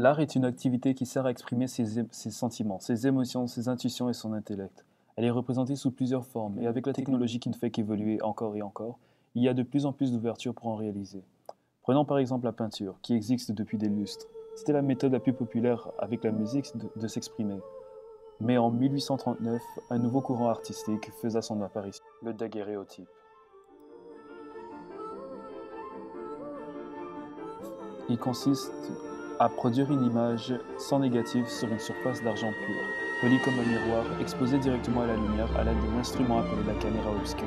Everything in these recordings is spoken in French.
L'art est une activité qui sert à exprimer ses sentiments, ses émotions, ses intuitions et son intellect. Elle est représentée sous plusieurs formes, et avec la technologie qui ne fait qu'évoluer encore et encore, il y a de plus en plus d'ouvertures pour en réaliser. Prenons par exemple la peinture, qui existe depuis des lustres. C'était la méthode la plus populaire avec la musique de s'exprimer. Mais en 1839, un nouveau courant artistique faisait son apparition, le daguerréotype. Il consiste à produire une image sans négatif sur une surface d'argent pur, polie comme un miroir, exposée directement à la lumière à l'aide d'un instrument appelé la caméra obscura.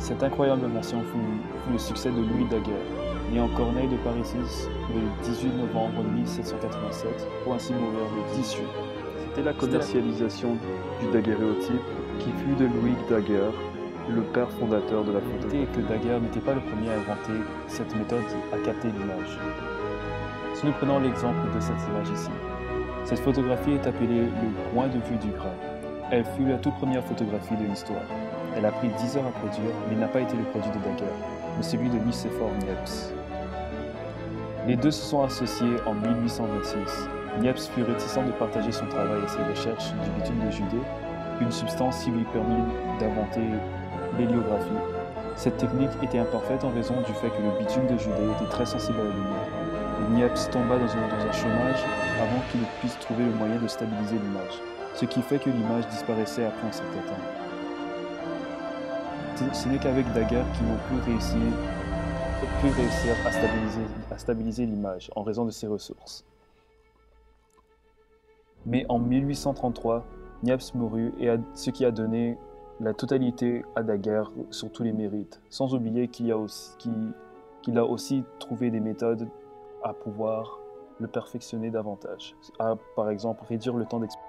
Cette incroyable invention fut le succès de Louis Daguerre, né en Corneille de Parisis le 18 novembre 1787, pour ainsi mourir le 10 juillet. C'était la commercialisation du daguerréotype qui fut de Louis Daguerre, le père fondateur de la photographie. Et que Daguerre n'était pas le premier à inventer cette méthode à capter l'image. Si nous prenons l'exemple de cette image ici, cette photographie est appelée le point de vue du grain. Elle fut la toute première photographie de l'histoire. Elle a pris 10 heures à produire, mais n'a pas été le produit de Daguerre, mais celui de Nicéphore Niepce. Les deux se sont associés en 1826. Niepce fut réticent de partager son travail et ses recherches du bitume de Judée, une substance qui lui permit d'inventer l'héliographie. Cette technique était imparfaite en raison du fait que le bitume de Judée était très sensible à la lumière. Niepce tomba dans un chômage avant qu'il ne puisse trouver le moyen de stabiliser l'image, ce qui fait que l'image disparaissait après un certain temps. Ce n'est qu'avec Daguerre qu'ils n'ont pu réussir à stabiliser l'image en raison de ses ressources. Mais en 1833, Niepce mourut, ce qui a donné la totalité à Daguerre sur tous les mérites, sans oublier qu'il a aussi trouvé des méthodes à pouvoir le perfectionner davantage, à par exemple réduire le temps d'expérience.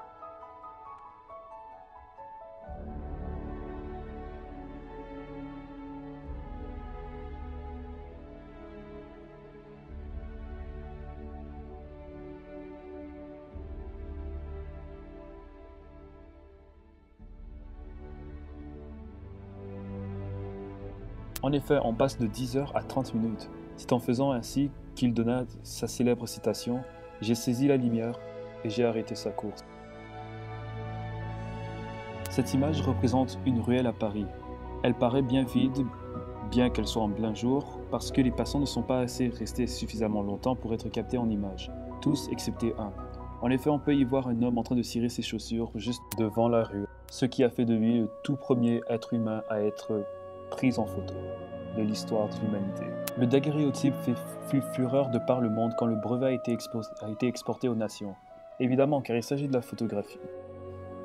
En effet, on passe de 10 heures à 30 minutes. C'est en faisant ainsi qu'il donna sa célèbre citation « J'ai saisi la lumière et j'ai arrêté sa course ». Cette image représente une ruelle à Paris. Elle paraît bien vide, bien qu'elle soit en plein jour, parce que les passants ne sont pas restés suffisamment longtemps pour être captés en image, tous excepté un. En effet, on peut y voir un homme en train de cirer ses chaussures juste devant la rue, ce qui a fait de lui le tout premier être humain à être pris en photo de l'histoire de l'humanité. Le daguerréotype fut fureur de par le monde quand le brevet a été exporté aux nations. Évidemment, car il s'agit de la photographie.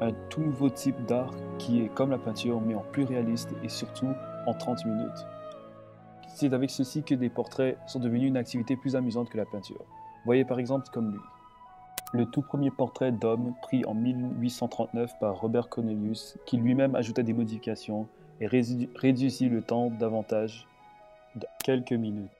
Un tout nouveau type d'art qui est comme la peinture, mais en plus réaliste et surtout en 30 minutes. C'est avec ceci que des portraits sont devenus une activité plus amusante que la peinture. Voyez par exemple comme lui. Le tout premier portrait d'homme pris en 1839 par Robert Cornelius, qui lui-même ajouta des modifications et réduisit le temps davantage de quelques minutes.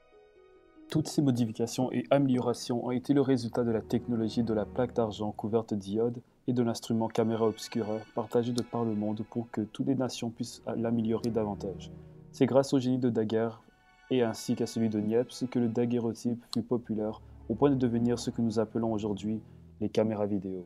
Toutes ces modifications et améliorations ont été le résultat de la technologie de la plaque d'argent couverte d'iode et de l'instrument caméra obscura partagé de par le monde pour que toutes les nations puissent l'améliorer davantage. C'est grâce au génie de Daguerre et ainsi qu'à celui de Niepce que le daguerréotype fut populaire au point de devenir ce que nous appelons aujourd'hui les caméras vidéo.